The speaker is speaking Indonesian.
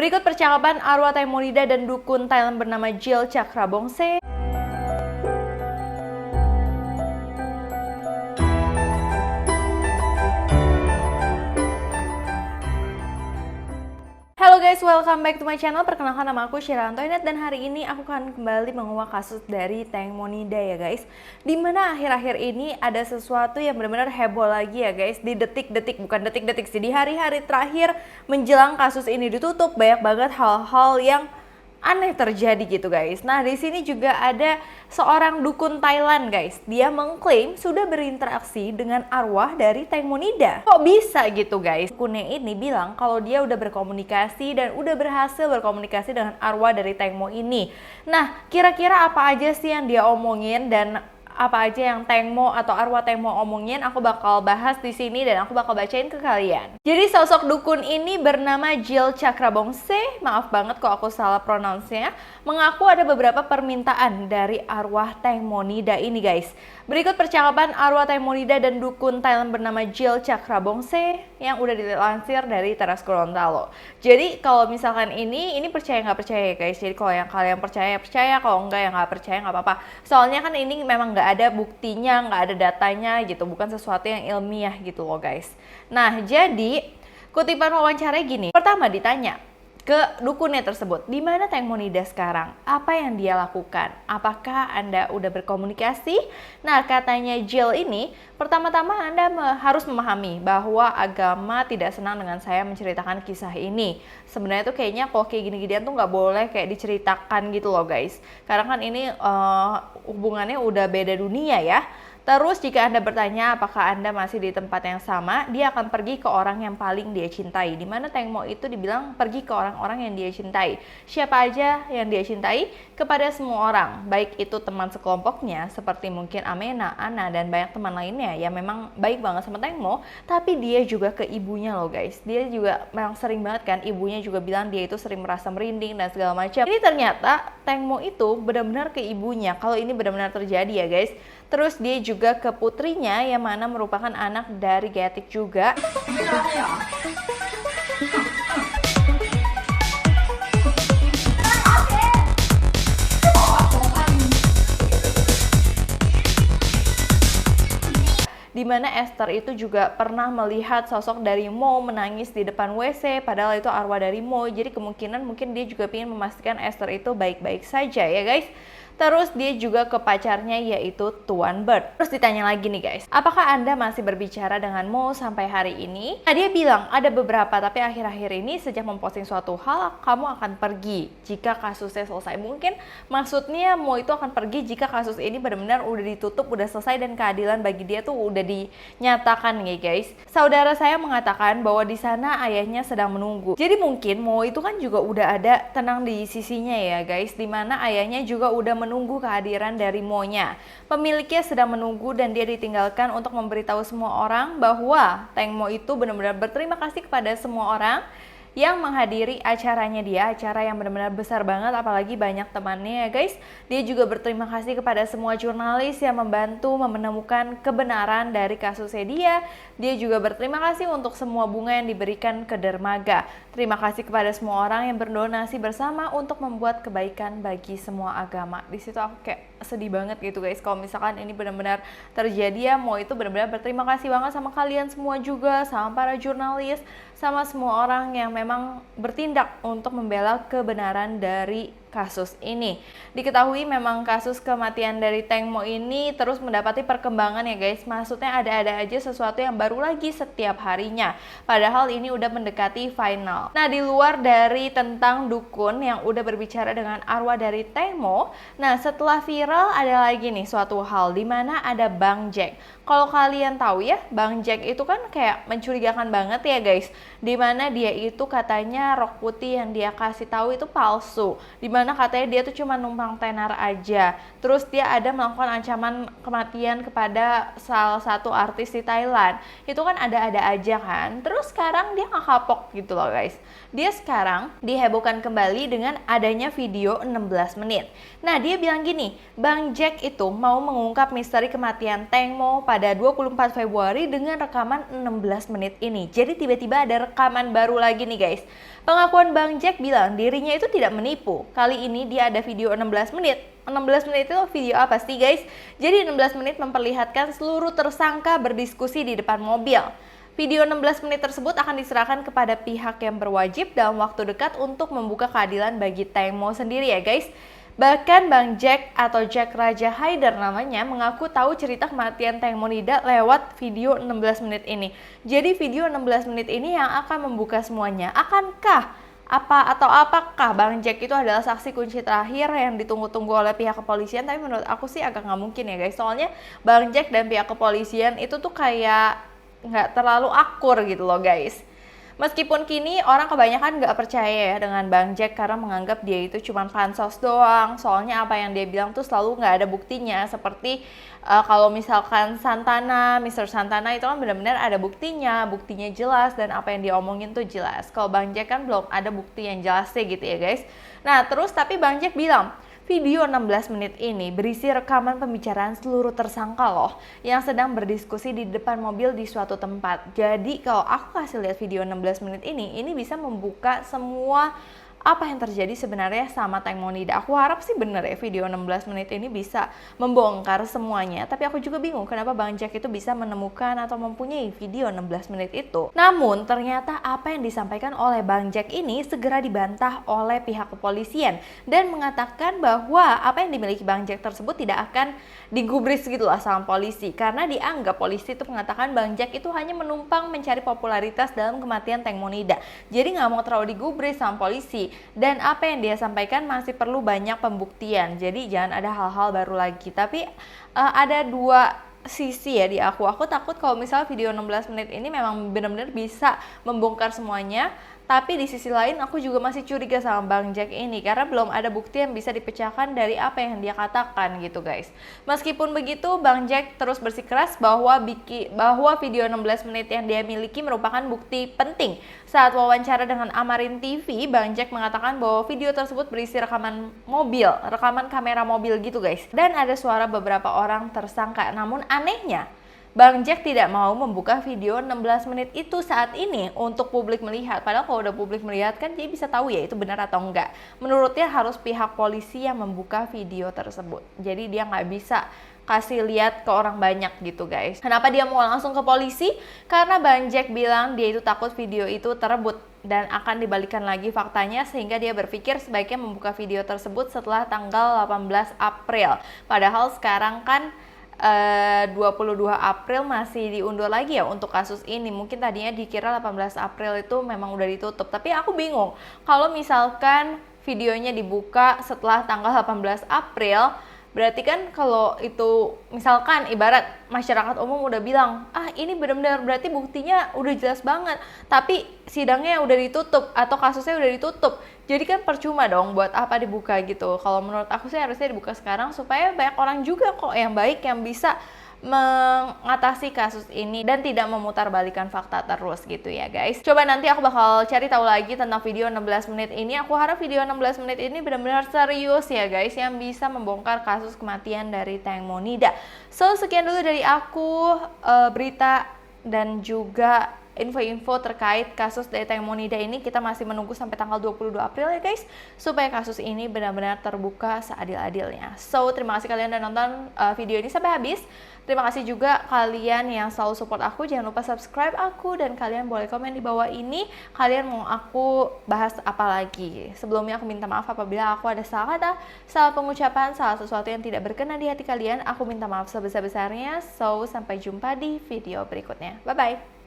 Berikut percakapan arwah Taimonida dan dukun Thailand bernama Jill Chakrabongse. Halo guys, welcome back to my channel. Perkenalkan, nama aku Sheila Antoinette dan hari ini aku akan kembali menguak kasus dari Taimonida ya guys. Dimana akhir-akhir ini ada sesuatu yang benar-benar heboh lagi ya guys. Di detik-detik, bukan detik-detik sih, di hari-hari terakhir menjelang kasus ini ditutup, banyak banget hal-hal yang aneh terjadi gitu guys. Nah, di sini juga ada seorang dukun Thailand guys. Dia mengklaim sudah berinteraksi dengan arwah dari Taimonida. Kok bisa gitu guys? Dukunnya ini bilang kalau dia udah berkomunikasi dan udah berhasil berkomunikasi dengan arwah dari Taimo ini. Nah, kira-kira apa aja sih yang dia omongin dan apa aja yang Taimo atau arwah Taimo omongin, aku bakal bahas di sini dan aku bakal bacain ke kalian. Jadi sosok dukun ini bernama Jill Chakrabongse, maaf banget kok aku salah pronounce-nya, mengaku ada beberapa permintaan dari arwah Taimonida ini guys. Berikut percakapan arwah Taimonida dan dukun Thailand bernama Jill Chakrabongse yang udah dilansir dari Teras Gorontalo. Jadi kalau misalkan ini percaya nggak percaya ya guys. Jadi kalau yang kalian percaya, kalau enggak ya nggak percaya nggak apa-apa. Soalnya kan ini memang nggak ada buktinya, nggak ada datanya gitu, bukan sesuatu yang ilmiah gitu loh guys. Nah, jadi kutipan wawancaranya gini. Pertama ditanya ke dukunnya tersebut, di mana Taimonida sekarang? Apa yang dia lakukan? Apakah Anda udah berkomunikasi? Nah, katanya Jill ini, pertama-tama Anda harus memahami bahwa agama tidak senang dengan saya menceritakan kisah ini. Sebenarnya tuh kayaknya kok kayak gini-ginian tuh nggak boleh kayak diceritakan gitu loh guys. Karena kan ini hubungannya udah beda dunia ya. Terus jika Anda bertanya apakah Anda masih di tempat yang sama, dia akan pergi ke orang yang paling dia cintai. Dimana Taimo itu dibilang pergi ke orang-orang yang dia cintai. Siapa aja yang dia cintai? Kepada semua orang. Baik itu teman sekelompoknya seperti mungkin Amena, Ana, dan banyak teman lainnya yang memang baik banget sama Taimo. Tapi dia juga ke ibunya loh guys. Dia juga memang sering banget kan, ibunya juga bilang dia itu sering merasa merinding dan segala macam. Ini ternyata Taimo itu benar-benar ke ibunya. Kalau ini benar-benar terjadi ya guys. Terus dia juga ke putrinya yang mana merupakan anak dari Getik juga. Dimana Esther itu juga pernah melihat sosok dari Mo menangis di depan WC, padahal itu arwah dari Mo. Jadi kemungkinan mungkin dia juga ingin memastikan Esther itu baik-baik saja ya guys. Terus dia juga ke pacarnya yaitu Tuan Bird. Terus ditanya lagi nih guys, apakah Anda masih berbicara dengan Mo sampai hari ini? Nah, dia bilang ada beberapa, tapi akhir-akhir ini sejak memposting suatu hal, kamu akan pergi jika kasusnya selesai. Mungkin maksudnya Mo itu akan pergi jika kasus ini benar-benar udah ditutup, udah selesai dan keadilan bagi dia tuh udah dinyatakan nih guys. Saudara saya mengatakan bahwa di sana ayahnya sedang menunggu. Jadi mungkin Mo itu kan juga udah ada tenang di sisinya ya guys, dimana ayahnya juga udah menunggu kehadiran dari Mo-nya. Pemiliknya sedang menunggu dan dia ditinggalkan untuk memberitahu semua orang bahwa Taimo itu benar-benar berterima kasih kepada semua orang yang menghadiri acaranya dia, acara yang benar-benar besar banget, apalagi banyak temannya ya guys. Dia juga berterima kasih kepada semua jurnalis yang membantu menemukan kebenaran dari kasusnya dia. Dia juga berterima kasih untuk semua bunga yang diberikan ke dermaga. Terima kasih kepada semua orang yang berdonasi bersama untuk membuat kebaikan bagi semua agama. Di situ aku kayak sedih banget gitu guys, kalau misalkan ini benar-benar terjadi ya. Mo itu benar-benar berterima kasih banget sama kalian semua juga, sama para jurnalis, sama semua orang yang memang bertindak untuk membela kebenaran dari kasus ini. Diketahui memang kasus kematian dari Taimo ini terus mendapati perkembangan ya guys. Maksudnya ada-ada aja sesuatu yang baru lagi setiap harinya. Padahal ini udah mendekati final. Nah, di luar dari tentang dukun yang udah berbicara dengan arwah dari Taimo, nah setelah viral ada lagi nih suatu hal di mana ada Bang Jack. Kalau kalian tahu ya, Bang Jack itu kan kayak mencurigakan banget ya guys. Dimana dia itu katanya rok putih yang dia kasih tahu itu palsu. Dimana katanya dia tuh cuma numpang tenar aja. Terus dia ada melakukan ancaman kematian kepada salah satu artis di Thailand. Itu kan ada-ada aja kan. Terus sekarang dia nggak kapok gitu loh guys. Dia sekarang dihebohkan kembali dengan adanya video 16 menit. Nah, dia bilang gini, Bang Jack itu mau mengungkap misteri kematian Taimo pada 24 Februari dengan rekaman 16 menit ini. Jadi tiba-tiba ada rekaman baru lagi nih guys. Pengakuan Bang Jack bilang dirinya itu tidak menipu. Kali ini dia ada video 16 menit. 16 menit itu video apa sih guys? Jadi 16 menit memperlihatkan seluruh tersangka berdiskusi di depan mobil. Video 16 menit tersebut akan diserahkan kepada pihak yang berwajib dalam waktu dekat untuk membuka keadilan bagi Teng Mo sendiri ya guys. Bahkan Bang Jack atau Jack Raja Haider namanya mengaku tahu cerita kematian Teng Mo Nida lewat video 16 menit ini. Jadi video 16 menit ini yang akan membuka semuanya. Akankah apakah Bang Jack itu adalah saksi kunci terakhir yang ditunggu-tunggu oleh pihak kepolisian? Tapi menurut aku sih agak nggak mungkin ya guys. Soalnya Bang Jack dan pihak kepolisian itu tuh kayak nggak terlalu akur gitu loh guys. Meskipun kini orang kebanyakan nggak percaya ya dengan Bang Jack karena menganggap dia itu cuma pansos doang. Soalnya apa yang dia bilang tuh selalu nggak ada buktinya. Seperti kalau misalkan Santana, Mr. Santana itu kan benar-benar ada buktinya jelas dan apa yang dia omongin tuh jelas. Kalau Bang Jack kan belum ada bukti yang jelas sih gitu ya guys. Nah terus tapi Bang Jack bilang, video 16 menit ini berisi rekaman pembicaraan seluruh tersangka loh yang sedang berdiskusi di depan mobil di suatu tempat. Jadi kalau aku kasih lihat video 16 menit ini bisa membuka semua apa yang terjadi sebenarnya sama Teng Mo Nida. Aku harap sih bener ya video 16 menit ini bisa membongkar semuanya. Tapi aku juga bingung kenapa Bang Jack itu bisa menemukan atau mempunyai video 16 menit itu. Namun ternyata apa yang disampaikan oleh Bang Jack ini segera dibantah oleh pihak kepolisian dan mengatakan bahwa apa yang dimiliki Bang Jack tersebut tidak akan digubris gitu lah sama polisi. Karena dianggap polisi itu mengatakan Bang Jack itu hanya menumpang mencari popularitas dalam kematian Teng Mo Nida. Jadi nggak mau terlalu digubris sama polisi. Dan apa yang dia sampaikan masih perlu banyak pembuktian. Jadi jangan ada hal-hal baru lagi. Tapi ada dua sisi ya di aku. Aku takut kalau misalnya video 16 menit ini memang benar-benar bisa membongkar semuanya. Tapi di sisi lain aku juga masih curiga sama Bang Jack ini karena belum ada bukti yang bisa dipecahkan dari apa yang dia katakan gitu guys. Meskipun begitu Bang Jack terus bersikeras bahwa video 16 menit yang dia miliki merupakan bukti penting. Saat wawancara dengan Amarin TV, Bang Jack mengatakan bahwa video tersebut berisi rekaman kamera mobil gitu guys. Dan ada suara beberapa orang tersangka. Namun anehnya Bang Jack tidak mau membuka video 16 menit itu saat ini untuk publik melihat. Padahal kalau udah publik melihat kan dia bisa tahu ya itu benar atau enggak. Menurutnya harus pihak polisi yang membuka video tersebut. Jadi dia nggak bisa kasih lihat ke orang banyak gitu guys. Kenapa dia mau langsung ke polisi? Karena Bang Jack bilang dia itu takut video itu terebut dan akan dibalikan lagi faktanya sehingga dia berpikir sebaiknya membuka video tersebut setelah tanggal 18 April. Padahal sekarang kan 22 April masih diundur lagi ya untuk kasus ini. Mungkin tadinya dikira 18 April itu memang udah ditutup. Tapi aku bingung kalau misalkan videonya dibuka setelah tanggal 18 April. Berarti kan kalau itu misalkan ibarat masyarakat umum udah bilang, ini benar-benar berarti buktinya udah jelas banget. Tapi sidangnya udah ditutup atau kasusnya udah ditutup. Jadi kan percuma dong buat apa dibuka gitu. Kalau menurut aku sih harusnya dibuka sekarang supaya banyak orang juga kok yang baik yang bisa mengatasi kasus ini dan tidak memutarbalikkan fakta terus gitu ya guys. Coba nanti aku bakal cari tahu lagi tentang video 16 menit ini. Aku harap video 16 menit ini benar-benar serius ya guys yang bisa membongkar kasus kematian dari Teng Mo Nida. So sekian dulu dari aku berita dan juga info-info terkait kasus dari Teng Mo Nida ini. Kita masih menunggu sampai tanggal 22 April ya guys supaya kasus ini benar-benar terbuka seadil-adilnya. So terima kasih kalian udah nonton video ini sampai habis. Terima kasih juga kalian yang selalu support aku. Jangan lupa subscribe aku dan kalian boleh komen di bawah ini kalian mau aku bahas apa lagi. Sebelumnya aku minta maaf apabila aku ada salah kata, salah pengucapan, salah sesuatu yang tidak berkenan di hati kalian. Aku minta maaf sebesar-besarnya. So sampai jumpa di video berikutnya. Bye bye.